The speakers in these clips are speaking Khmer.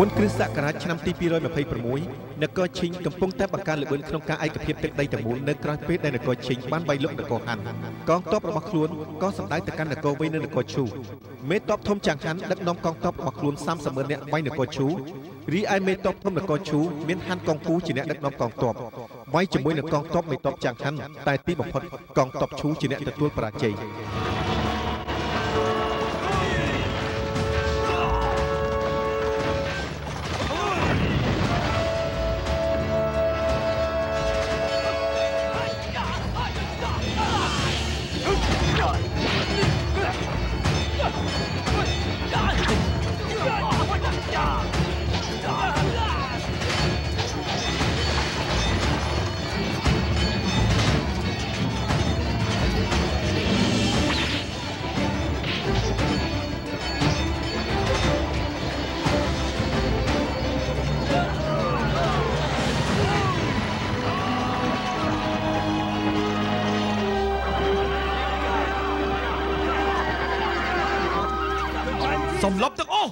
មុនគ្រិស្តសករាជឆ្នាំទី226នគរឈិងកំពុងតែបង្កើនល្បឿនក្នុងការឯកភាពទឹកដីទាំងមូលនៅក្រោយពេលដែលនគរឈិងបានវាយលុកនគរហាន់កងទ័ពរបស់ខ្លួនក៏សម្ដៅទៅកាន់នគរវៃនៅនគរឈូមេទ័ពធំចង្ហាន់ដឹកនាំកងទ័ពរបស់ខ្លួន30,000នាក់វាយនគរឈូរីឯមេទ័ពធំនគរឈូមានហាន់កងពូជាអ្នកដឹកនាំកងទ័ពវាយជាមួយនឹងកងទ័ពមេទ័ពចង្ហាន់តែទីបំផុតកងទ័ពឈូជាអ្នកទទួលបរាជ័យសំឡប់ទាំងអស់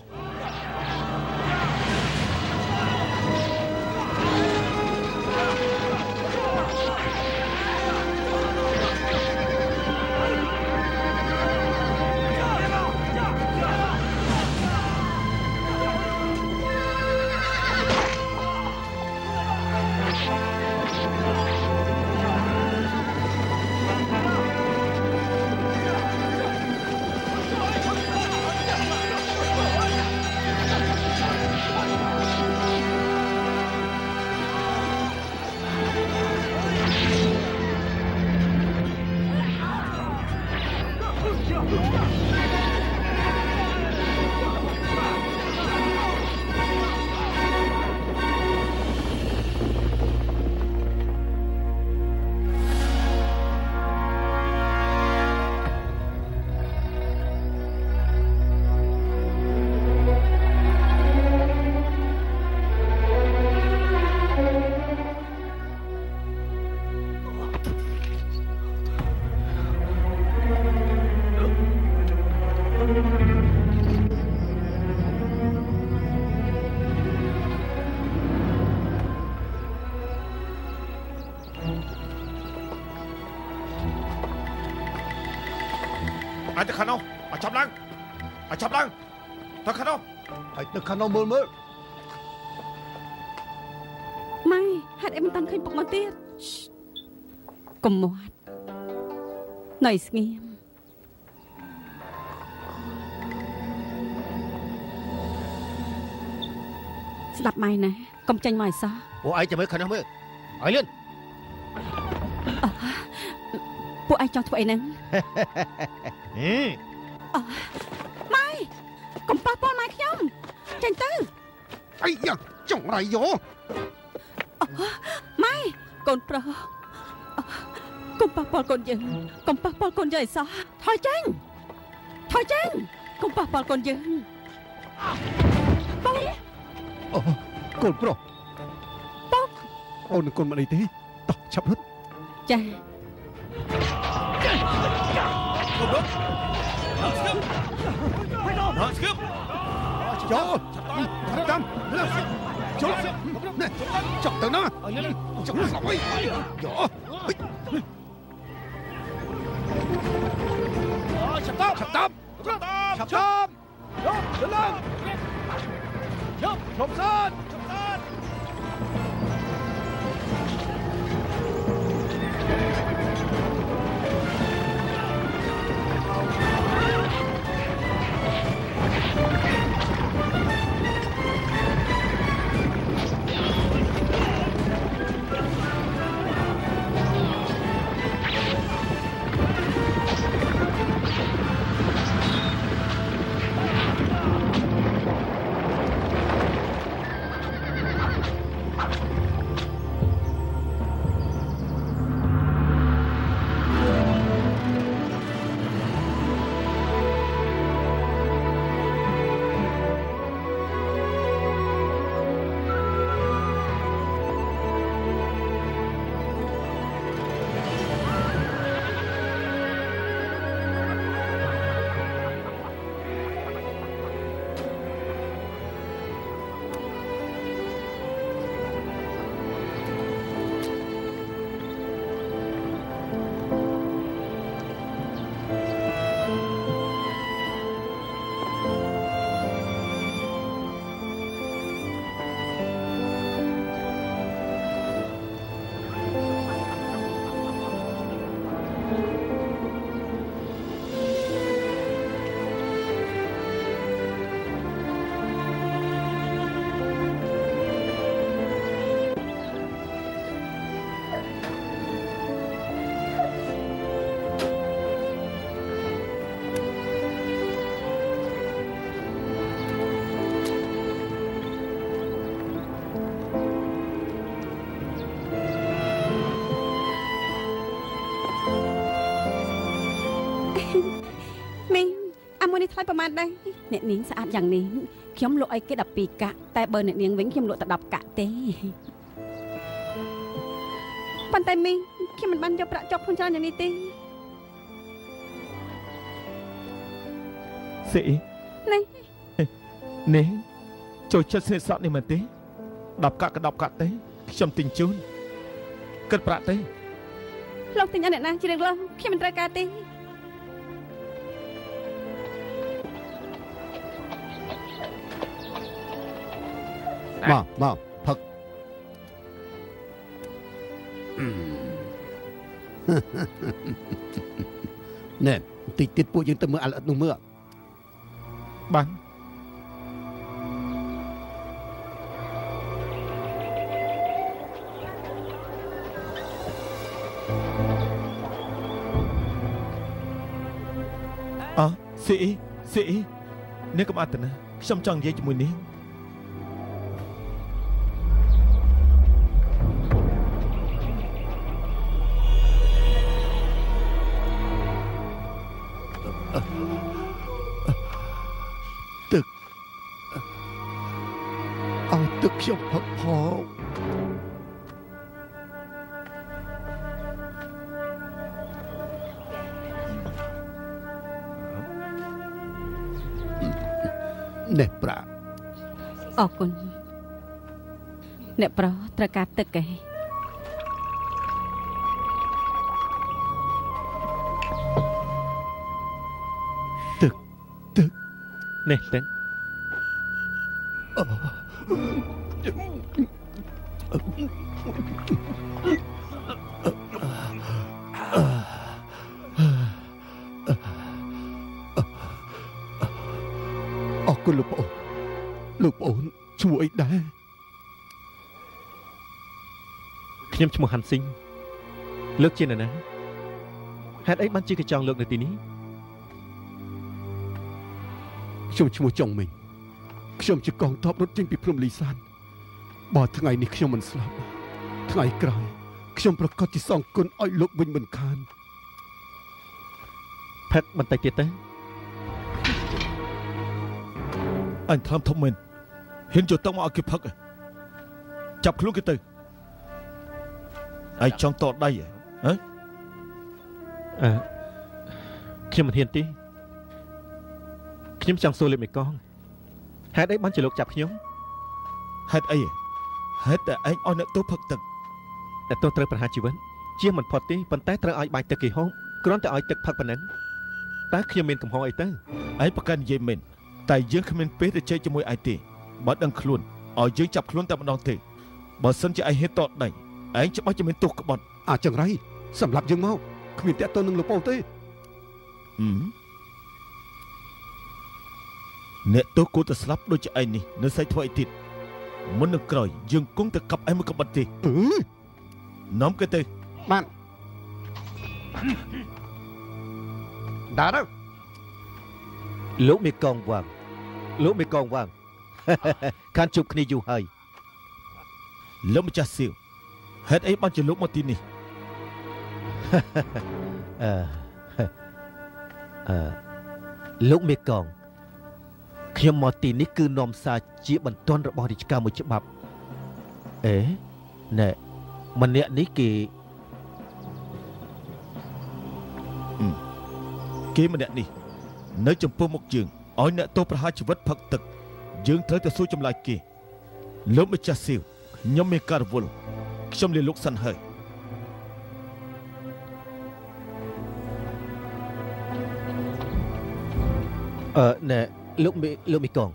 aiទៅខាងនោះឲ្យចាប់ឡើងទៅខាងនោះឲ្យទៅខាងនោះមើលម៉ែហេតុអីមិនតាន់ឃើញពុកមកទៀតកុំមាត់នៅស្ងៀមស្ដាប់ម៉ែណាកុំចាញ់មកឲ្យសោះពួកឯងចាំមើលខាងនោះមើលឲ្យលឿនពួកឯងចង់ធ្វើអីហ្នឹងម៉ែកុំប៉ះពាល់ម៉ែខ្ញុំចេញទៅអីយ៉ាចង់រៃយោម៉ែកូនប្រុសកុំប៉ះពាល់កូនយើងកុំប៉ះពាល់កូនយើងឲ្យសោះថយចេញកុំប៉ះពាល់កូនយើងបងកូនប្រុសបងអូននឹងកូនមិនអីទេតោះឆាប់រត់ចាSkip! Cho! Tam! Chốt! Này! Chọc tới nó! Chọc lỏng ấy! Nhỏ! Chập tóm! Chập tóm! Chập tóm! Đứng lên! Chộp sơn! ថ្លៃប្រហែលដែរអ្នកនាងស្អាតយ៉ាងនេះខ្ញុំលក់ឲ្យគេ12កាក់តែបើអ្នកនាងវិញខ្ញុំលក់តែ10កាក់ទេប៉ុន្តែមីងខ្ញុំមិនបានយកប្រាក់ចុកក្នុងច្រើនយ៉ាងនេះទេស៊ីនេះចូលចិត្តស្នេហ៍សក់នេះមែនទេ10កាក់ក៏10កាក់ទេខ្ញុំទិញជូនគិតប្រាក់ទេលោកទិញឲ្យអ្នកណាជ្រាបលោកខ្ញុំមិនត្រូវការទេមកផឹកណែតិចទៀតពួកយើងទៅមើលអាល្អិតនោះមើលបានស៊ីនេះកុំអត់ទៅណាខ្ញុំចង់និយាយជាមួយនាងទឹកខ្ញុំផឹកផងនេះប្រាក់អរគុណអ្នកប្រុសត្រូវការទឹកឯងទឹកនេះទឹកអរគុណលោកប្អូនឈ្មោះអីដែរខ្ញុំឈ្មោះហាន់ស៊ីងលោកជានរណាហេតុអីបានជាកញ្ចង់លោកនៅទីនេះខ្ញុំឈ្មោះចុងមីងខ្ញុំជាកងទ័ពរត់ចេញពីព្រំលីសានបើថ្ងៃនេះខ្ញុំមិនស្លាប់ថ្ងៃក្រោយខ្ញុំប្រកាសជាសងគុណឲ្យលោកវិញមិនខានផឹកបន្តិចទៀតទៅអញថ្លឹមធំមែនហ៊ានចូលទឹកមកឲ្យគេផឹកចាប់ខ្លួនគេទៅឯងចង់តដៃហ៎ខ្ញុំមិនហ៊ានទេខ្ញុំចង់សួរលោកមេកងហេតុអីបានជាលោកចាប់ខ្ញុំហេតុអីហេតុតែឯងឲ្យអ្នកទោសផឹកទឹកអ្នកទោសត្រូវប្រហារជីវិតជាមិនផុតទេប៉ុន្តែត្រូវឲ្យបាយទឹកគេហូបគ្រាន់តែឲ្យទឹកផឹកប៉ុណ្ណឹងតើខ្ញុំមានកំហុសអីទៅឯងប្រកាន់និយាយមែនតែយើងគ្មានពេលទៅជែកជាមួយឯងទេបើដឹងខ្លួនឲ្យយើងចាប់ខ្លួនតែម្ដងទេបើសិនជាឯងហ៊ានតដៃឯងច្បាស់ជាមានទោសក្បត់អាចង្រៃសម្រាប់យើងមកគ្មានតាក់ទងនឹងលោកប៉ូទេអ្នកទោសគួរតែស្លាប់ដូចជាឯងនេះនៅស្អីធ្វើអីទៀតមុននឹងក្រោយយើងគង់តែកាប់ឯងមួយកបិតទេនាំគេទៅបានដើរទៅលោកមេកងវ៉ាងខានជួបគ្នាយូរហើយលោកម្ចាស់សៀវហេតុអីបានជាលោកមកទីនេះលោកមេកងខ្ញុំមកទីនេះគឺនាំសារជាបន្ទាន់របស់រាជការមួយច្បាប់ណែម្នាក់នេះគេម្នាក់នេះនៅចំពោះមុខយើងឲ្យអ្នកទោសប្រហារជីវិតផឹកទឹកយើងត្រូវតែសួរចម្លើយគេលោកម្ចាស់សៀវខ្ញុំមានការរវល់ខ្ញុំលាលោកសិនហើយណែលោកមីកង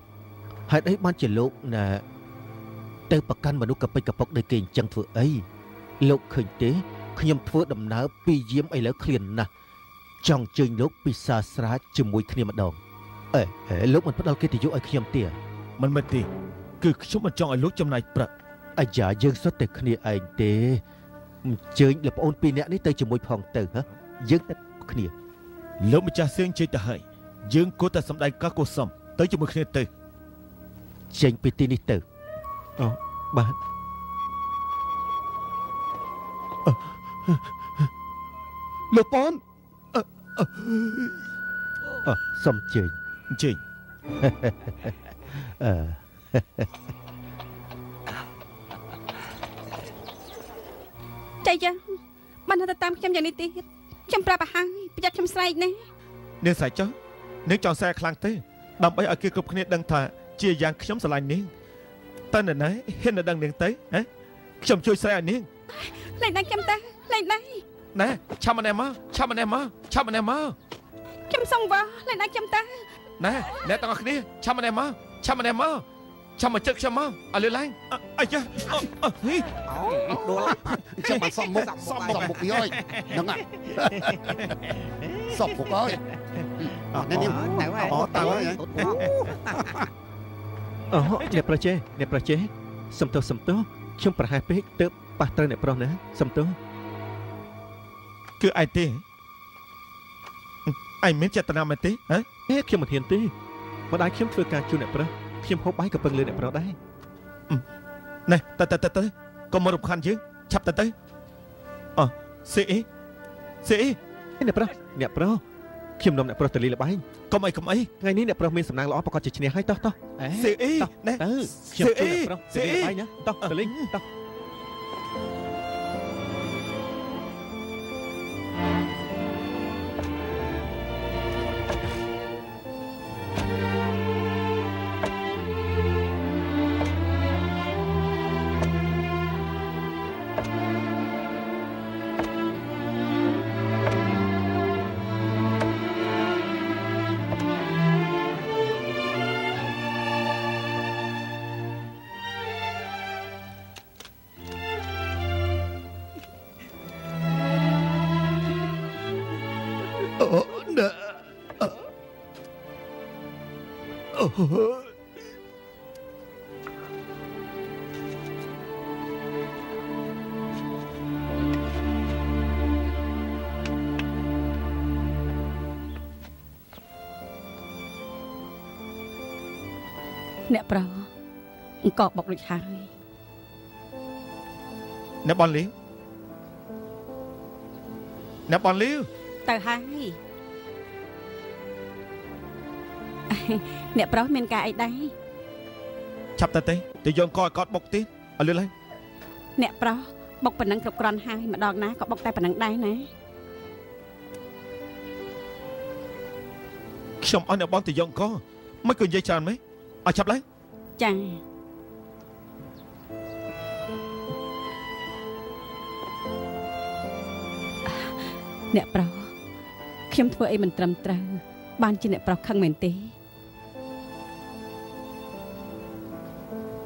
ហេតុអីបានជាលោកណែទៅប្រកាន់មនុស្សកពិចកពុកដូចគេអញ្ចឹងធ្វើអីលោកឃើញទេខ្ញុំធ្វើដំណើរពីយាមឥឡូវឃ្លានណាស់ចង់ជើញលោកពិសាស្រាជាមួយគ្នាម្ដងលោកមិនផ្ដល់កិត្តិយសឲ្យខ្ញុំទេមិនមែនទេគឺខ្ញុំមិនចង់ឲ្យលោកចំណាយប្រាក់អាយ៉ាយើងសុទ្ធតែគ្នាឯងទេអញ្ជើញលោកប្អូនពីរនាក់នេះទៅជាមួយផងទៅហ៎យើងតែគ្នាលោកម្ចាស់សៀងជិះទៅហើយយើងគួរតែសម្ដែងការគួរសមទៅជាមួយគ្នាទៅចេញពីទីនេះទៅអូបាទលោកប៉នសុំជើញ អញ្ជើញ ចៃយ៉ាងបានទៅតាមខ្ញុំយ៉ាងនេះទៀតខ្ញុំប្រាប់ឲ្យហើយប្រយ័ត្នខ្ញុំស្រែកណា នាងស្រែកចុះនាងចង់ស្រែកខ្លាំងទេដើម្បីឲ្យគេគ្រប់គ្នាដឹងថាជាយ៉ាងខ្ញុំស្រឡាញ់នាងតើនៅណាហ៊ានដឹងនាងទៅហ៎ខ្ញុំជួយស្រែកឲ្យនាង លែងដៃខ្ញុំទៅលែងដៃ ណែឆាប់ម្នាក់មកឆាប់ម្នាក់មកឆាប់ម្នាក់មក ខ្ញុំសង្វរលែងដៃខ្ញុំទៅ ណែអ្នកទាំងអស់គ្នាឆាប់ម្នាក់មកឆាប់ម្នាក់មកឆាប់មកជិតខ្ញុំមកឲ្យលឿនឡើងអាយ៉ាហី ដួលចាំបានសំមុខពីអើយហ្នឹងសំមុខអើយនេះតើហើយអ្នកប្រជេអ្នកប្រជេសំទោសខ្ញុំប្រហែសពេកទើបប៉ះត្រូវអ្នកប្រុសណាសំទោស គឺឯងទេឯងមានចេតនាមែនទេហ៎ ខ្ញុំមិនហ៊ានទេម្ដាយខ្ញុំធ្វើការជួយអ្នកប្រុសខ្ញុំហូបបាយក៏ពឹងលើអ្នកប្រុសដែរ ណែទៅកុំមករំខានយើងឆាប់ទៅសេអ៊ីអ្នកប្រុសខ្ញុំនាំអ្នកប្រុសទៅលេងល្បែង កុំអី ថ្ងៃនេះអ្នកប្រុសមានសំណាងល្អប្រកបជាឈ្នះហើយតោះ សេអ៊ីណែ ទៅខ្ញុំជួយអ្នកប្រុសទៅលេងល្បែងណាតោះទៅលេងតោះ អ្នកប្រុសអង្គបុករួចហើយ អ្នកបនលីវទៅហើយ អ្នកប្រុសមានការអីដែរ ឆាប់ទៅយកកឲ្យគាត់បុកទៀតឲ្យលឿនឡើង អ្នកប្រុសបុកប៉ុណ្ណឹងគ្រប់គ្រាន់ហើយម្ដងណាក៏បុកតែប៉ុណ្ណឹងដែរណា ខ្ញុំឲ្យអ្នកបនទៅយកកមិនក៏និយាយច្រើនម៉េចឲ្យឆាប់ឡើង ចាអ្នកប្រុសខ្ញុំធ្វើអីមិនត្រឹមត្រូវបានជាអ្នកប្រុសខឹងមែនទេ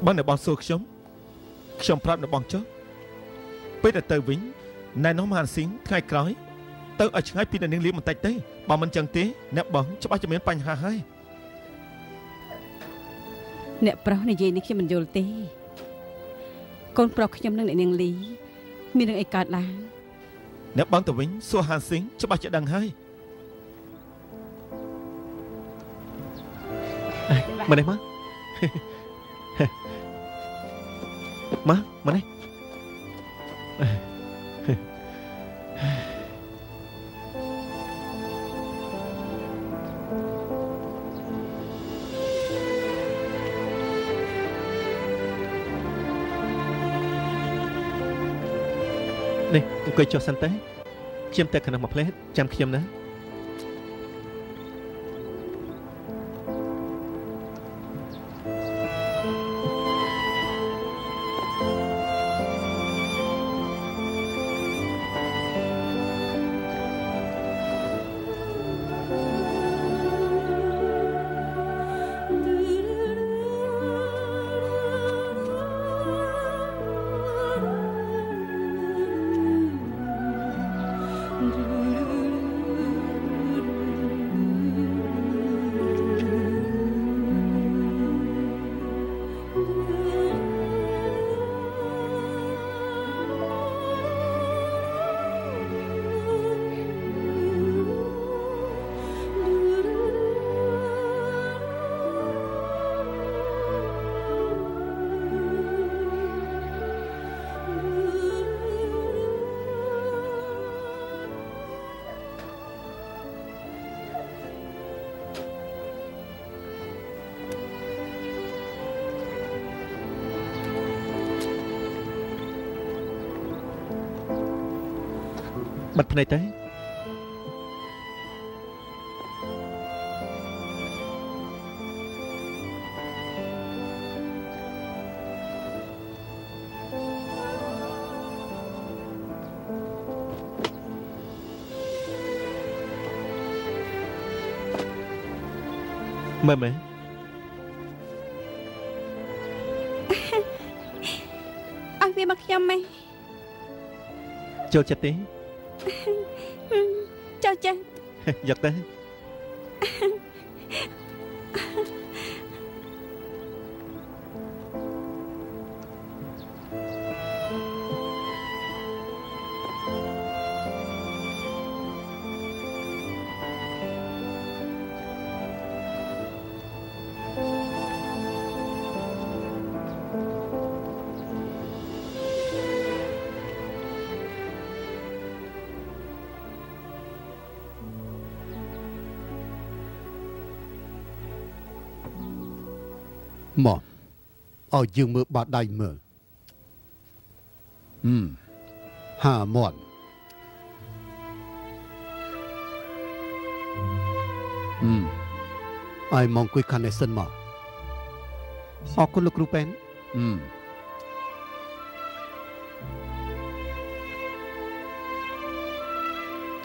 បើអ្នកបងសួរខ្ញុំប្រាប់អ្នកបងចុះពេលទៅវិញណែនាំហានស៊ីងថ្ងៃក្រោយទៅឲ្យឆ្ងាយពីអ្នកនាងលីបន្តិចទេបើមិនចឹងទេអ្នកបងច្បាស់ជាមានបញ្ហាហើយ អ្នកប្រុសនិយាយនេះខ្ញុំមិនយល់ទេកូនប្រុសខ្ញុំនិងអ្នកនាងលីមានរឿងអីកើតឡើង អ្នកបងទៅវិញសួរហានស៊ីងច្បាស់ជាដឹងហើយ មកនេះមកនេះអង្គុយចុះសិនទេខ្ញុំតែខាងនោះមកផ្លែចាំខ្ញុំណា អ បិទភ្នែកទៅមើលមើលឲ្យវាមកខ្ញុំម៉េច ចូលចិត្តទេ ចូលចិត្ត យកទៅមកឲ្យយើងមើលបាតដៃមើលហាមាត់ឲ្យមកអង្គុយខាងនេះសិនមកអរគុណលោកគ្រូប៉ែន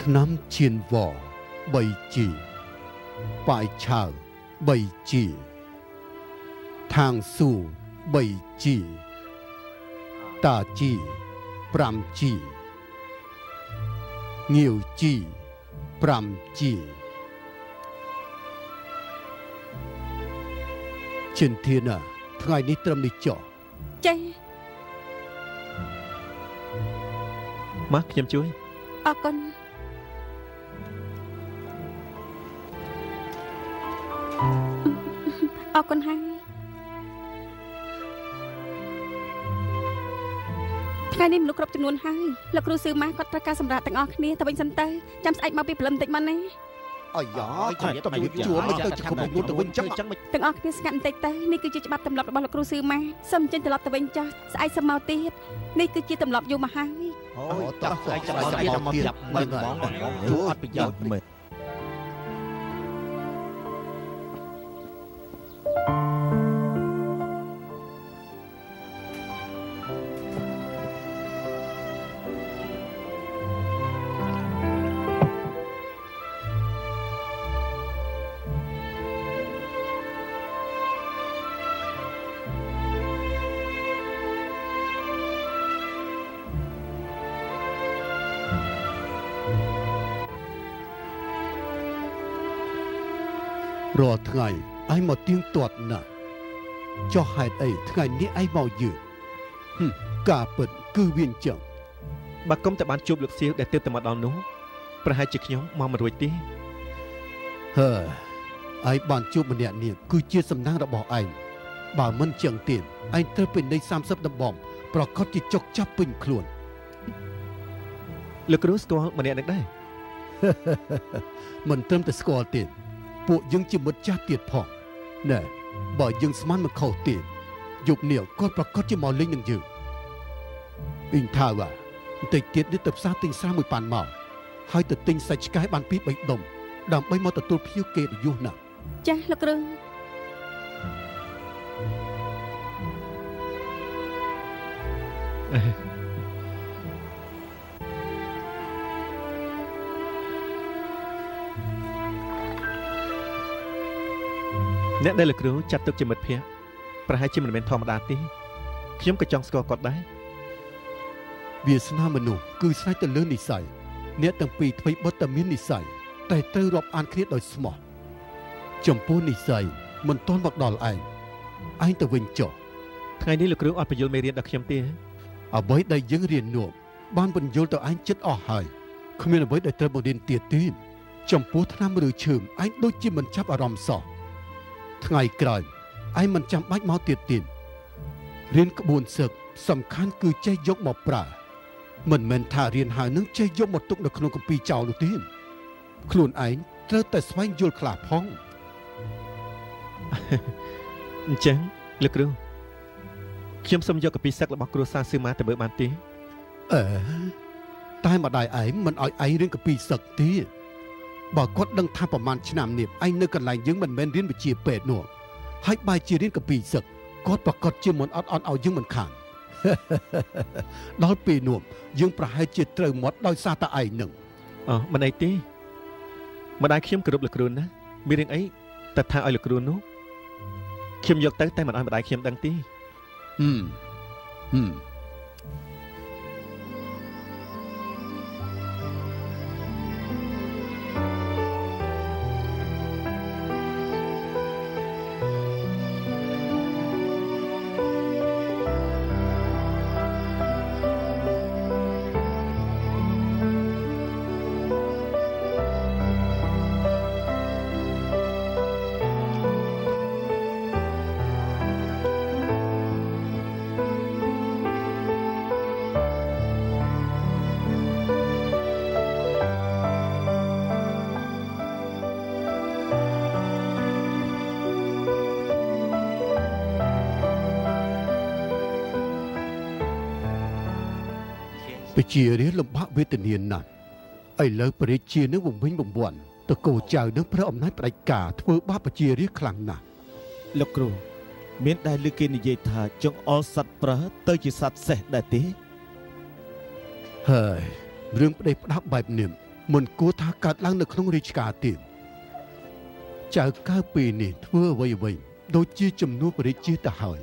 ថ្នាំឈានវ3G បាយឆៅ 3G ทางสู่3G ตา G 5G ងាវ G 5G ចិនធានាថ្ងៃនេះត្រឹមនេះចុះ ចេះ មកខ្ញុំជួយ អរគុណអរគុណហើយថ្ងៃនេះមនុស្សគ្រប់ចំនួនហើយលោកគ្រូសឺម៉ាគាត់ត្រូវការសម្រាប់ទាំងអស់គ្នាទៅវិញសិនទៅចាំស្អែកមកពីព្រលឹមបន្តិចមកណា អាយ៉ាតើជួមិនទៅជុំមួយទៅវិញចឹង ទាំងអស់គ្នាស្ងាត់បន្តិចទៅនេះគឺជាច្បាប់ទម្លាប់របស់លោកគ្រូសឺម៉ាសូមចេញត្រឡប់ទៅវិញចាស់ស្អែកសមមកទៀតនេះគឺជាទម្លាប់យូរមកហើយ អូតោះស្អែកចាំមកទៀតមើលជួអត់ប្រយោជន៍មើល រាល់ថ្ងៃឯងមកទៀងទាត់ណាស់ចុះហេតុអីថ្ងៃនេះឯងមកយឺតការពិតគឺវាអញ្ចឹង បើគុំតែបានជួបលោកសៀវដែលទើបតែមកដល់នោះប្រហែលជាខ្ញុំមកមិនរួចទេ ឯងបានជួបម្នាក់នេះគឺជាសំណាងរបស់ឯងបើមិនចឹងទៀតឯងត្រូវពេញនៃ30ដំបងប្រកាសជាចុកចាប់ពេញខ្លួន លោកគ្រូស្គាល់ម្នាក់នេះដែរ មិនត្រឹមតែស្គាល់ទៀតពួកយើងជាមិត្តចាស់ទៀតផងណែបើយើងស្មានមិនខុសទៀតយប់នេះគាត់ប្រកាសជាមកលេងនឹងយើងអ៊ីងថាវ៉ាបន្តិចទៀតនេះទៅផ្សារទិញស្រាមួយប៉ាន់មកហើយទៅទិញសាច់ឆ្កែបាន2-3ដុំដើម្បីមកទទួលភ្ញៀវគេរយុះណាស់ ចាស់លោកគ្រូ អ្នកដែលលោកគ្រូចាត់ទុកជាមិត្តភក្តិប្រហែលជាមិនមែនធម្មតាទេខ្ញុំក៏ចង់ស្គាល់គាត់ដែរ វាសនាមនុស្សគឺស្រេចទៅលើនិស្ស័យអ្នកទាំងពីរធ្វើបទតែមាននិស្ស័យតែត្រូវរាប់អានគ្នាដោយស្មោះចំពោះនិស្ស័យមិនទាន់មកដល់ឯងទៅវិញចុះ ថ្ងៃនេះលោកគ្រូអត់បញ្យល់មេរៀនដល់ខ្ញុំទេ អ្វីដែលយើងរៀននោះបានបញ្យល់ទៅឯងចិត្តអស់ហើយគ្មានអ្វីដែលត្រូវបង្រៀនទៀតទេចំពោះថ្នាំឬឈើឯងដូចជាមិនចាប់អារម្មណ៍សោះថ្ងៃក្រោយឯងមិនចាំបាច់មកទៀតទេរៀនក្បួនសឹកសំខាន់គឺចេះយកមកប្រើមិនមែនថារៀនហើយនឹងចេះយកមកទុកនៅក្នុងគម្ពីរចោលនោះទេខ្លួនឯងត្រូវតែស្វែងយល់ខ្លះផង អញ្ចឹងលោកគ្រូខ្ញុំសូមយកកាពីសឹករបស់គ្រួសារសឺម៉ាទៅមើលបានទេ អើ តែម្ដាយឯងមិនឲ្យឯងរៀនកពីសឹកទេបើគាត់ដឹងថាប្រហែលឆ្នាំនេះឯងនៅកន្លែងយើងមិនមែនរៀនវិជ្ជាពេទ្យនោះហើយបែរជារៀនកពីសឹកគាត់ប្រកាសជាមិនអត់ឲ្យយើងមិនខាន ដល់ពេលនោះយើងប្រហែលជាត្រូវមាត់ដោយសារតែឯងនឹង មិនអីទេម្ដាយខ្ញុំគោរពលោកគ្រូណាមានរឿងអីតែថាឲ្យលោកគ្រូនោះខ្ញុំយកទៅតែមិនឲ្យម្ដាយខ្ញុំដឹងទេ បជារាលំបាកវេទនាណាស់ឥឡូវព្រះរាជានឹងបំវិញបំវាន់តកូលចៅនឹងប្រើអំណាចផ្ដាច់ការធ្វើបាបបជារាខ្លាំងណាស់ លោកគ្រូមានដែលលើគេនិយាយថាចង្អុលសត្វប្រើទៅជាសត្វសេះដែរទេ ហើយរឿងប្តេជ្ញាបែបនេះមិនគួរថាកើតឡើងនៅក្នុងរាជការទេចៅកើពេលនេះធ្វើអ្វីដូចជាជំនួសព្រះរាជាទៅហើយ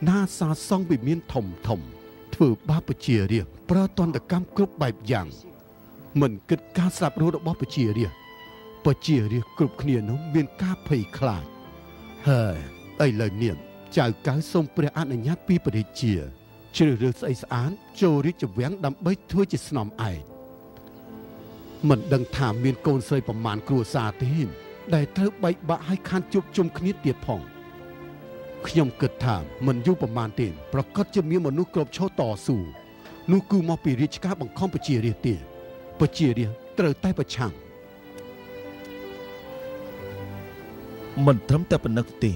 ណាសាសង់វិមានធំធ្វើបាបបជារាប្រើទណ្ឌកម្មគ្រប់បែបយ៉ាងមិនគិតការស្លាប់រស់របស់បជារាគ្រប់គ្នានោះមានការភ័យខ្លាចហើយឥឡូវនេះចៅកៅសូមព្រះអនុញ្ញាតពីព្រះរាជាជ្រើសរើសស្អីស្អាតចូលរាជវាំងដើម្បីធ្វើជាស្នំឯកមិនដឹងថាមានកូនស្រីប្រមាណគ្រួសារទេដែលត្រូវបែកបាក់ឲ្យខានជួបជុំគ្នាទៀតផងខ្ញុំគិតថាមិនយូរប្រមាណទេប្រកាសជាមានមនុស្សគ្រប់ឈរតស៊ូនោះគឺមកពីរាជការបង្ខំបជារាទេបជារាត្រូវតែប្រឆាំង មិនត្រឹមតែប៉ុណ្ណឹងទេ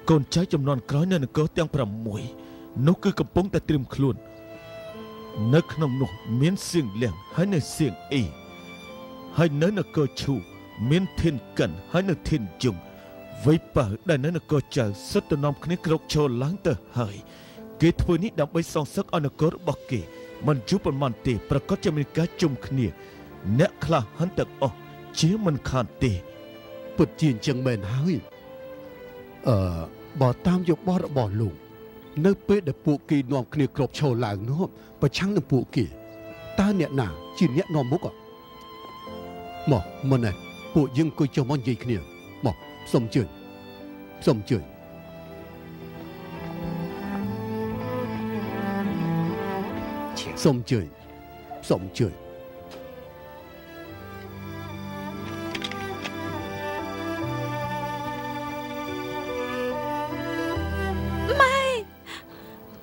កូនចៅចំនួនក្រោយនៅនគរទាំង6នោះគឺកំពុងតែត្រៀមខ្លួននៅក្នុងនោះមានសៀងលៀងហើយនៅសៀងអ៊ីហើយនៅនគរឈូមានធានកិនហើយនៅធានជុងវៃប៉ៅដែលនៅនគរចៅសុទ្ធទៅនាំគ្នាក្រោកឈរឡើងទៅហើយគេធ្វើនេះដើម្បីសងសឹកឲ្យនគររបស់គេមិនជួបប៉ុន្មានទេប្រកាសជាមានការជុំគ្នាអ្នកខ្លះហិនទាំងអស់ជាមិនខានទេពិតជាអញ្ចឹងមែនហើយបើតាមយោបល់របស់លោកនៅពេលដែលពួកគេនាំគ្នាក្រោកឈរឡើងនោះប្រឆាំងនឹងពួកគេតើអ្នកណាជាអ្នកនាំមុខមកមិនទេពួកយើងអង្គុយចុះមកនិយាយគ្នាមកសូមអញ្ជើញសូមអញ្ជើញសូមអញ្ជើញសូមអញ្ជើញ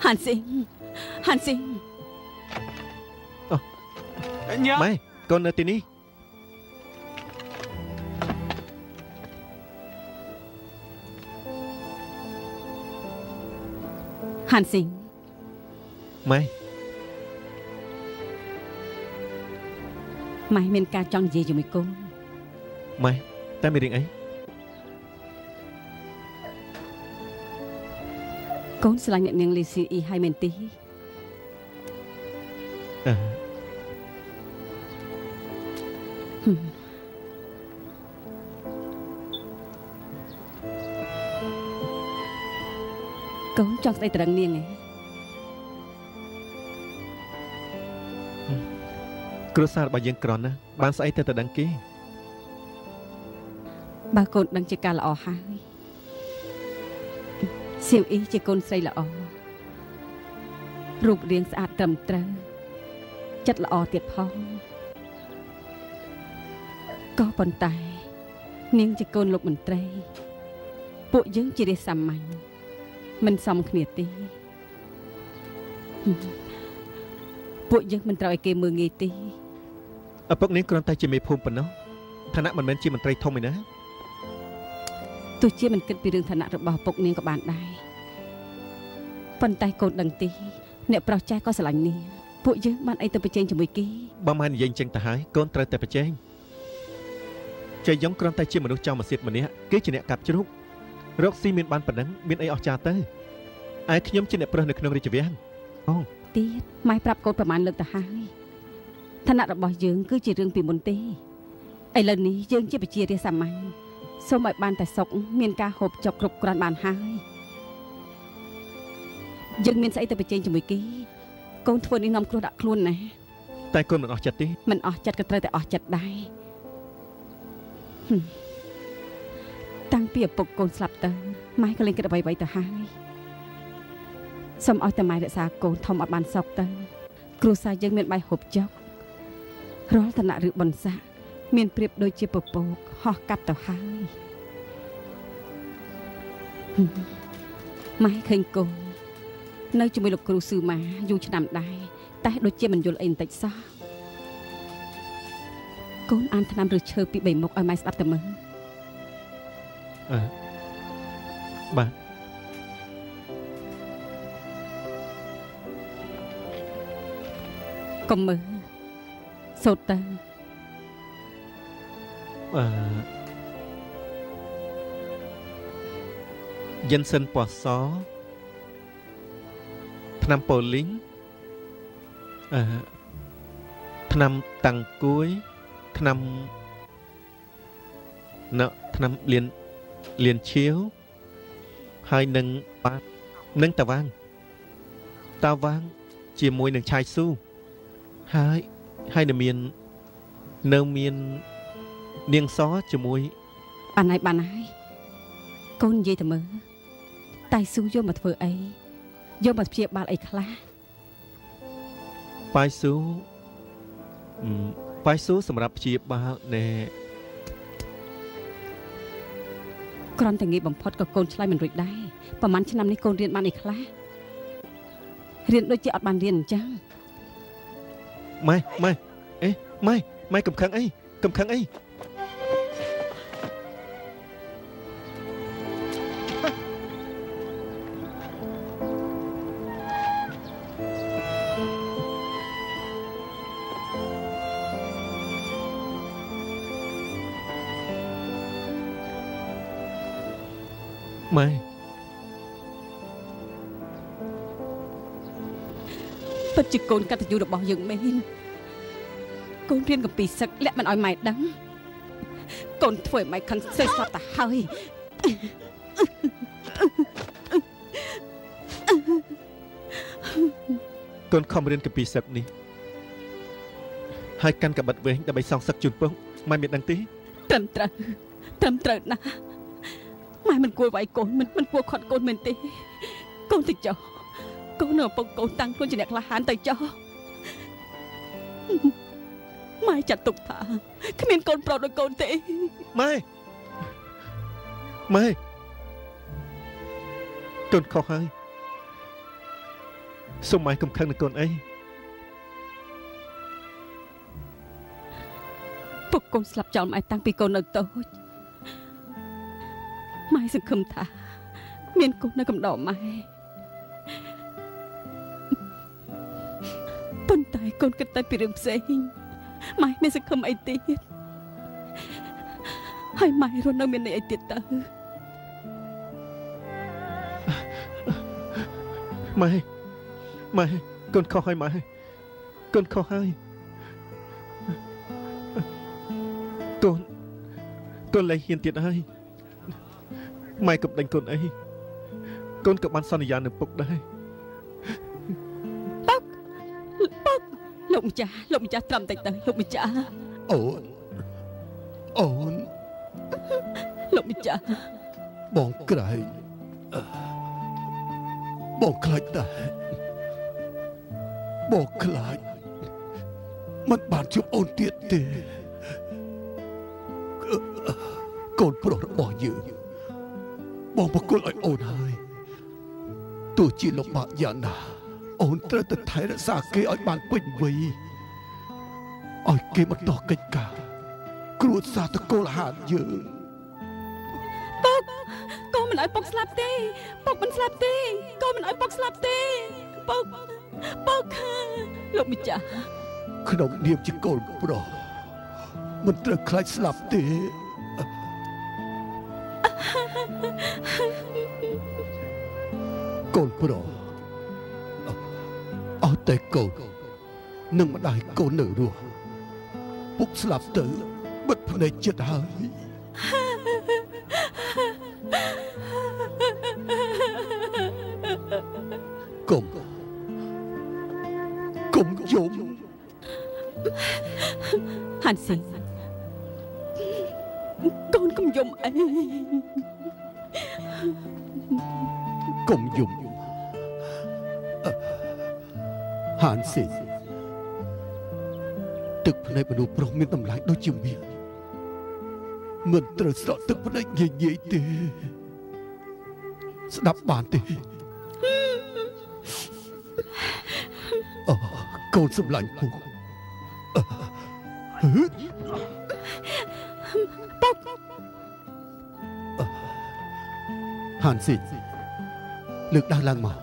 ហានស៊ីងម៉ែកូននៅទីនេះហានស៊ីងម៉ែមានការចង់និយាយជាមួយកូនម៉ែតែមានរឿងអីកូនស្រឡាញ់អ្នកនាងលីស៊ីអ៊ីហើយមែនទេកូនចង់ស្ដីត្រឹងនាងឯងគ្រួសាររបស់យើងក្រណាស់បានស្អីទៅដឹងគេបើកូនដឹងជាការល្អហើយសៀវអ៊ីជាកូនស្រីល្អរូបរាងស្អាតត្រឹមត្រូវចិត្តល្អទៀតផងក៏ប៉ុន្តែនាងជាកូនលោកមន្ត្រីពួកយើងជារាជសាមញ្ញមិនសមគ្នាទេពួកយើងមិនត្រូវឲ្យគេមើលងាយទេឪពុកនាងគ្រាន់តែជាមេភូមិប៉ុណ្ណោះឋានៈមិនមែនជាមន្ត្រីធំឯណាទោះជាមិនគិតពីរឿងឋានៈរបស់ឪពុកនាងក៏បានដែរប៉ុន្តែកូនដឹងទេអ្នកប្រុសចាស់ក៏ស្រឡាញ់នាង ពួកយើងបានអីទៅប្រជែងជាមួយគេ បើមិននិយាយចឹងទៅហើយកូនត្រូវតែប្រជែងចៃយ៉ុងគ្រាន់តែជាមនុស្សចោលមកសៀតម្នាក់គេជាអ្នកកាប់ជ្រូករកស៊ីមានបានប៉ុណ្ណឹងមានអីអស្ចារ្យទៅឯខ្ញុំជាអ្នកប្រុសនៅក្នុងរាជវាំងទៀតម៉ែប្រាប់កូនប្រមាណលើកទៅហើយឋានៈរបស់យើងគឺជារឿងពីមុនទេឥឡូវនេះយើងជាប្រជារាស្ត្រសាមញ្ញសូមឲ្យបានតែសុខមានការហូបចុកគ្រប់គ្រាន់បានហើយយើងមានស្អីទៅប្រជែងជាមួយគេកូនធ្វើនេះនាំគ្រោះដាក់ខ្លួនណាតែកូនមិនអស់ចិត្តទេមិនអស់ចិត្តក៏ត្រូវតែអស់ចិត្តដែរតាំងពីឪពុកកូនស្លាប់ទៅម៉ែក៏លែងគិតអ្វីៗទៅហើយសូមឲ្យតែម៉ែរក្សាកូនធំអត់បានសោកទៅគ្រួសារយើងមានបាយហូបចុករាល់ឋានៈឬបុណ្យស័ក្តិមានប្រៀបដូចជាពពកហោះកាត់ទៅហើយម៉ែឃើញកូននៅជាមួយលោកគ្រូស៊ឺម៉ាយូរឆ្នាំដែរតែដូចជាមិនយល់អីបន្តិចសោះកូនអានថ្នាំឬឈើពី3មុខឲ្យម៉ែស្ដាប់ទៅមើលបាទកុំមើលសូត្រទៅយិនសិនពណ៌សថ្នាំប៉ូលីងថ្នាំតាំងគួយថ្នាំលៀនឈៀវហើយនឹងតាវាងជាមួយនឹងឆាយស៊ូហើយនៅមាននាងសជាមួយបានហើយកូននិយាយទៅមើលតែស៊ូយកមកធ្វើអីយកមកព្យាបាលអីខ្លះបាយស៊ូសម្រាប់ព្យាបាលណែគ្រាន់តែងាយបំផុតក៏កូនឆ្លើយមិនរួចដែរប្រហែលឆ្នាំនេះកូនរៀនបានអីខ្លះរៀនដូចជាអត់បានរៀនអញ្ចឹងម៉ែកំខឹងអីម៉ែពិតជាកូនកតញ្ញូរបស់យើងមែនកូនរៀនកំពីសឹកលាក់មិនឲ្យម៉ែដឹងកូនធ្វើឲ្យម៉ែខឹងសេះស្លាប់ទៅហើយកូនខំរៀនកំពីសឹកនេះហើយកាន់កបិតវែងដើម្បីសងសឹកជូនពងម៉ែមានដឹងទេត្រឹមត្រូវណាស់ម៉ែមិនគួរវាយកូនមិនគួរខាត់កូនមែនទេកូនទៅចុះកូននៅឪពុកកូនតាំងខ្លួនជាអ្នកក្លាហានទៅចុះម៉ែចាត់ទុកថាគ្មានកូនប្រុសដូចកូនទេម៉ែកូនខុសហើយសូមម៉ែកុំខឹងនឹងកូនអីពុកកូនស្លាប់ចោលម៉ែតាំងពីកូននៅតូចម៉ែសង្ឃឹមថាមានកូននៅកំដរម៉ែប៉ុន្តែកូនគិតតែពីរឿងផ្សេងម៉ែមានសង្ឃឹមអីទៀតហើយម៉ែរស់នៅមានន័យអីទៀតទៅម៉ែកូនខុសហើយម៉ែកូនខុសហើយកូនលែងហ៊ានទៀតហើយម៉ែកុំដេញកូនអីកូនក៏បានសន្យានឹងពុកដែរពុកលោកម្ចាស់ត្រឹមតិចទៅលោកម្ចាស់អូនលោកម្ចាស់បងក្រែងបងខ្លាចដែរបងខ្លាចមិនបានជួបអូនទៀតទេកូនប្រុសរបស់យើងបងបកគលឲ្យអូនហើយទោះជាលំបាកយ៉ាងណាអូនត្រូវតែថែរក្សាគេឲ្យបានពេញវ័យឲ្យគេបន្តកិច្ចការគ្រួសារតកូលហានយើងពុកកូនមិនឲ្យពុកស្លាប់ទេពុកមិនស្លាប់ទេកូនមិនឲ្យពុកស្លាប់ទេពុក លោកម្ចាស់ ក្នុងនាមជាកូនប្រុសមិនត្រូវខ្លាចស្លាប់ទេកូនប្រុសអត់តែកូននឹងម្ដាយកូននៅរស់ពុកស្លាប់ទៅបិទភ្នែកចិត្តហើយកុំយំហាន់ស៊ីកូនកុំយំអីកុំយំហាន់ស៊ីទឹកភ្នែកមនុស្សប្រុសមានតម្លៃដូចជាមាសមិនត្រូវស្រក់ទឹកភ្នែកងាយៗទេស្ដាប់បានទេកូនសម្លាញ់ពុកហាន់ស៊ីលើកដើរឡើងមក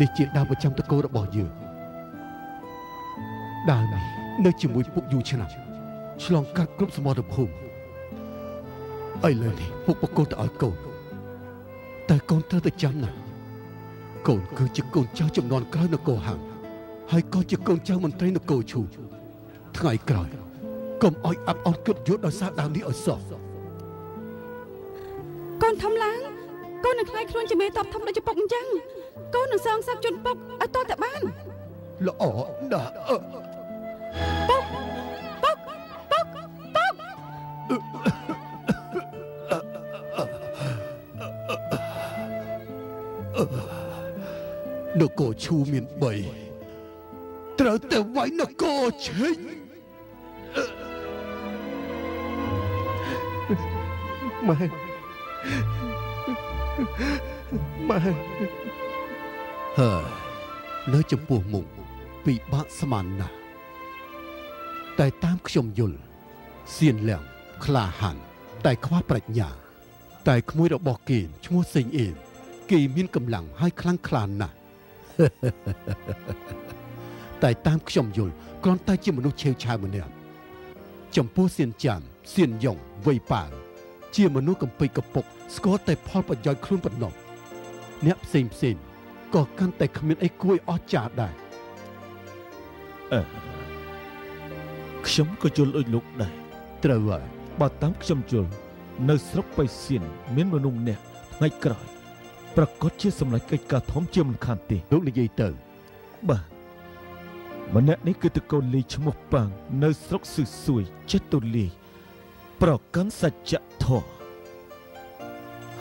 នេះជាដើមប្រចាំតកូលរបស់យើងដើមនេះនៅជាមួយពុកយូរឆ្នាំឆ្លងកាត់គ្រប់សមរភូមិឥឡូវនេះពុកបកូនទៅឲ្យកូនតែកូនត្រូវតែចាំណាកូនគឺជាកូនចៅចំនួនក្រោយនគរហាំងហើយក៏ជាកូនចៅមន្ត្រីនគរឈូថ្ងៃក្រោយកុំឲ្យអាប់អន់គិតយុទ្ធដោយសារដើមនេះឲ្យសោះកូនធំឡើងកូននឹងខ្លាចខ្លួនជាមេតបធំដូចជាពុកអញ្ចឹងកូននឹងសងសឹកជន់ពុកឲ្យតតែបានល្អណាស់នគរឈូមាន3ត្រូវតែវាយនគរឆេញម៉ែនៅចំពោះមុខពិបាកស្មានណាស់តែតាមខ្ញុំយល់សៀនលៀងក្លាហានតែខ្វះប្រាជ្ញាតែក្មួយរបស់គេឈ្មោះសេងអៀនគេមានកម្លាំងហើយខ្លាំងក្លាណាស់តែតាមខ្ញុំយល់គ្រាន់តែជាមនុស្សឆេវឆាវម្នាក់ចំពោះសៀនចាមសៀនយ៉ុងវៃប៉ាវជាមនុស្សកំពេចកពុកស្គាល់តែផលប្រយោជន៍ខ្លួនប៉ុណ្ណោះអ្នកផ្សេងក៏កាន់តែគ្មានអីគួរឲ្យអស្ចារ្យដែរខ្ញុំក៏យល់ដូចលោកដែរត្រូវហើយបើតាមខ្ញុំយល់នៅស្រុកបៃសៀនមានមនុស្សម្នាក់ថ្ងៃក្រោយប្រកាសជាសម្រេចកិច្ចការធំជាមិនខានទេលោកនិយាយទៅបាទម្នាក់នេះគឺតកូលលីឈ្មោះប៉ាងនៅស្រុកស៊ឺស៊ួយចិត្តទូលាយប្រកាន់សច្ចធម៌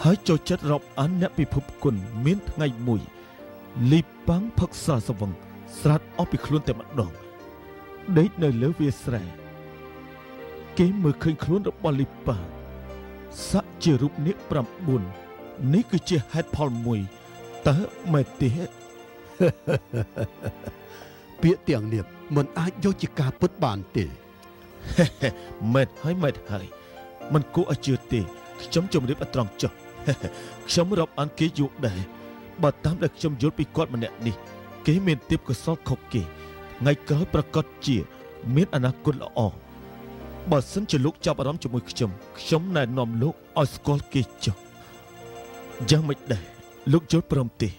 ហើយចូលចិត្តរាប់អានអ្នកពិភពគុណមានថ្ងៃមួយលីប៉ាងផឹកស្រាសវឹងស្រាតអស់ពីខ្លួនតែម្ដងដេកនៅលើវាស្រែគេមើលឃើញខ្លួនរបស់លីប៉ាងសាក់ជារូបនាគ9នេះគឺជាហេតុផលមួយតើមែនទេពាក្យទាំងនេះមិនអាចយកជាការពិតបានទេមែនហើយមិនគួរឲ្យជឿទេខ្ញុំជម្រាបត្រង់ចុះខ្ញុំរាប់អានគេយូរដែរបើតាមដែលខ្ញុំយល់ពីគាត់ម្នាក់នេះគេមានទេពកោសល្យខុសគេថ្ងៃក្រោយប្រកាសជាមានអនាគតល្អបើសិនជាលោកចាប់អារម្មណ៍ជាមួយខ្ញុំណែនាំលោកឲ្យស្គាល់គេចុះយ៉ាងម៉េចដែរលោកយល់ព្រមទេ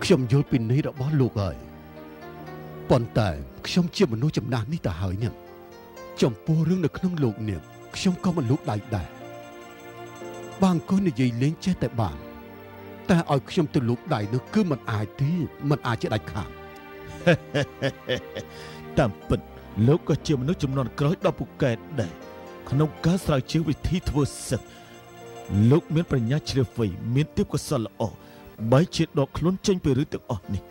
ខ្ញុំយល់ពីនេះរបស់លោកហើយប៉ុន្តែខ្ញុំជាមនុស្សចំណាស់នេះទៅហើយនេះចំពោះរឿងនៅក្នុងលោកនេះខ្ញុំក៏មិនលូកដៃដែរបើអង្គុយនិយាយលេងចេះតែបានតែឲ្យខ្ញុំទៅលូកដៃនោះគឺមិនអាចទេមិនអាចជាដាច់ខាតតាមពិតលោកក៏ជាមនុស្សចំនួនក្រោយដល់ពូកែដែរក្នុងការស្រាវជ្រាវវិធីធ្វើសឹកលោកមានប្រាជ្ញាជ្រាលជ្រៅមានទេពកោសល្យល្អបែរជាដកខ្លួនចេញពីរឿងទាំងអស់នេះ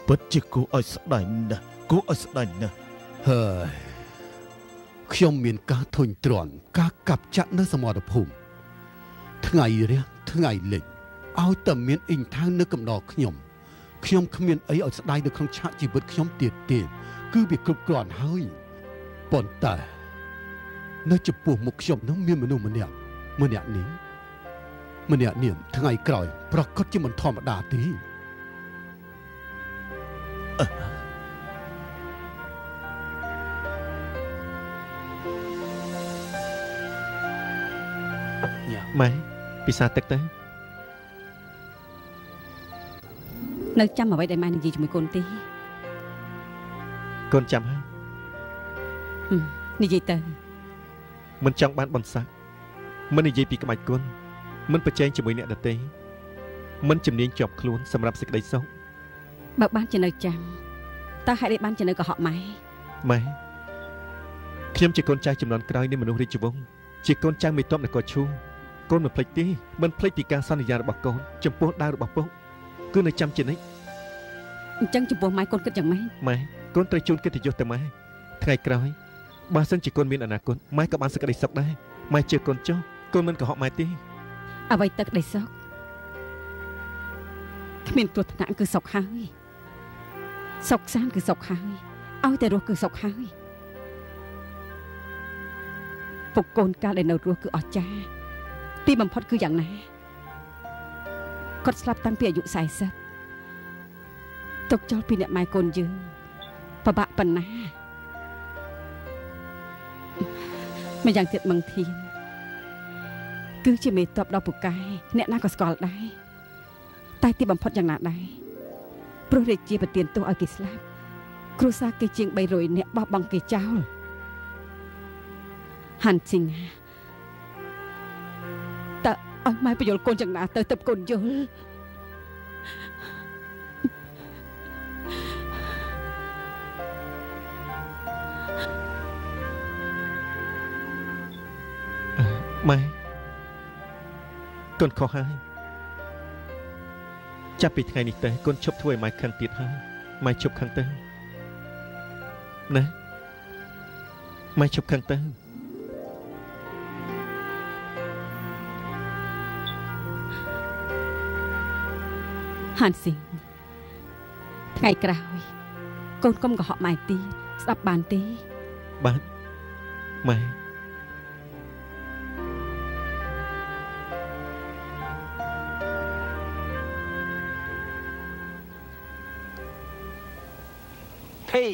ពិតជាគួរឲ្យស្ដាយណាស់ហើយខ្ញុំមានការធុញទ្រាន់ការកាប់ចាក់នៅសមរភូមិថ្ងៃរះថ្ងៃលិចឲ្យតែមានអ៊ីងថាងនៅកំដរខ្ញុំគ្មានអីឲ្យស្ដាយនៅក្នុងឆាកជីវិតខ្ញុំទៀតទេគឺវាគ្រប់គ្រាន់ហើយប៉ុន្តែនៅចំពោះមុខខ្ញុំនឹងមានមនុស្សម្នាក់នេះ ម្នាក់នាងថ្ងៃក្រោយប្រកាសជាមិនធម្មតាទេម៉ែពិសាទឹកទៅនៅចាំអ្វីដែលម៉ែនិយាយជាមួយកូនទេកូនចាំហើយនិយាយទៅមិនចង់បានបន្សាក់មិននិយាយពីក្បាច់គុណមិនប្រជែងជាមួយអ្នកដទៃមិនជំនាញជាប់ខ្លួនសម្រាប់សេចក្តីសុខបើបានជានៅចាំតើហេតុអីបានជានៅកុហកម៉ែខ្ញុំជាកូនចៅចំនួនក្រោយនៃមនុស្សរាជវង្សជាកូនចៅមេតបនគរឈូកូនមិនភ្លេចទេមិនភ្លេចពីការសន្យារបស់កូនចំពោះដាវរបស់ពុកគឺនៅចាំជានិច្ចអញ្ចឹងចំពោះម៉ែកូនគិតយ៉ាងម៉េចម៉ែកូនត្រូវជូនកិត្តិយសទៅម៉ែថ្ងៃក្រោយបើសិនជាកូនមានអនាគតម៉ែក៏បានសេចក្តីសុខដែរម៉ែជឿកូនចុះកូនមិនកុហកម៉ែទេអ្វីទឹកក្តីសុខគ្មានគ្រោះថ្នាក់គឺសុខហើយសុខសាន្តគឺសុខហើយឲ្យតែរស់គឺសុខហើយពុកកូនកាលដែលនៅរស់គឺអស្ចារ្យទីបំផុតគឺយ៉ាងណាគាត់ស្លាប់តាំងពីអាយុ40ទុកចោលពីអ្នកម៉ែកូនយើងពិបាកប៉ុណ្ណាម្យ៉ាងទៀតមឹងធានគឺជាមេតបដល់ពូកែអ្នកណាក៏ស្គាល់ដែរតែទីបំផុតយ៉ាងណាដែរព្រោះរាជាប្រទានទោសឲ្យគេស្លាប់គ្រួសារគេជាង300នាក់បោះបង់គេចោលហាន់ស៊ីងាតើឲ្យម៉ែបញ្យល់កូនយ៉ាងណាទៅទើបកូនយល់ម៉ែកូនខុសហើយចាប់ពីថ្ងៃនេះទៅកូនឈប់ធ្វើឲ្យម៉ែខឹងទៀតហើយម៉ែឈប់ខឹងទៅណាម៉ែឈប់ខឹងទៅហាន់ស៊ីងថ្ងៃក្រោយកូនកុំកុហកម៉ែទីស្ដាប់បានទេបានម៉ែ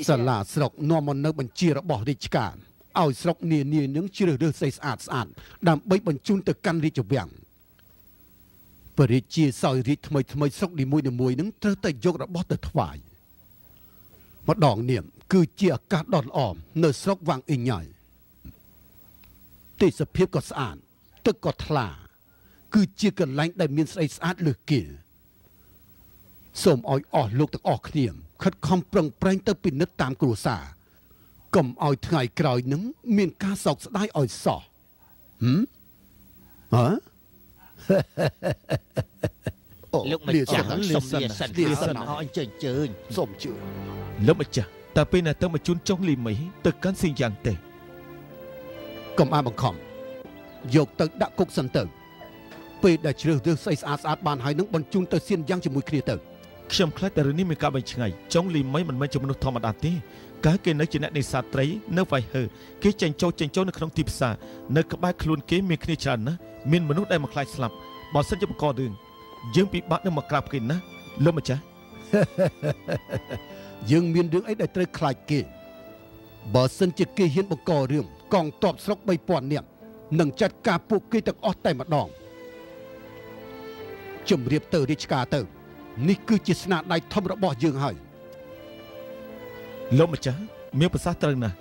សាលាស្រុកនាំមកនៅបញ្ជារបស់រាជការឲ្យស្រុកនានានឹងជ្រើសរើសស្អីស្អាតដើម្បីបញ្ជូនទៅកាន់រាជវាំងព្រះរាជាសោយរាជថ្មីស្រុកនីមួយនឹងត្រូវតែយករបស់ទៅថ្វាយម្ដងនាមគឺជាឱកាសដ៏ល្អនៅស្រុកវាំងអ៊ីញ៉ៃទេសភាពក៏ស្អាតទឹកក៏ថ្លាគឺជាកន្លែងដែលមានស្អីស្អាតលើសគេសូមឲ្យអស់លោកទាំងអស់គ្នាខិតខំប្រឹងប្រែងទៅពិនិត្យតាមគ្រួសារកុំឲ្យថ្ងៃក្រោយនឹងមានការសោកស្ដាយឲ្យសោះលោកម្ចាស់សូមលាសិនអញ្ជើញសូមជឿលោកម្ចាស់តើពេលណាទៅមកជូនចុងលីមីទៅកាន់ស៊ីយ៉ាងទេកុំអាបង្ខំយកទៅដាក់គុកសិនទៅពេលដែលជ្រើសរើសស្អីស្អាតបានហើយនឹងបញ្ជូនទៅសៀនយ៉ាងជាមួយគ្នាទៅខ្ញុំខ្លាចតែរឿងនេះមានការបញ្ឆ្ងាយចុងលីមីមិនមែនជាមនុស្សធម្មតាទេកាលគេនៅជាអ្នកនេសាទត្រីនៅវ៉ៃហឺគេចេញចូលនៅក្នុងទីផ្សារនៅក្បែរខ្លួនគេមានគ្នាច្រើនណាស់មានមនុស្សដែលមកខ្លាចស្លាប់បើសិនជាបង្ករឿងយើងពិបាកនឹងមកក្រាបគេណាលោកម្ចាស់យើងមានរឿងអីដែលត្រូវខ្លាចគេបើសិនជាគេហ៊ានបង្ករឿងកងទ័ពស្រុក 3000 នាក់នឹងចាត់ការពួកគេទាំងអស់តែម្ដងជំរាបទៅរាជការទៅនេះគឺជាស្នាដៃធំរបស់យើងហើយលោកម្ចាស់មានប្រសាសន៍ត្រូវណាស់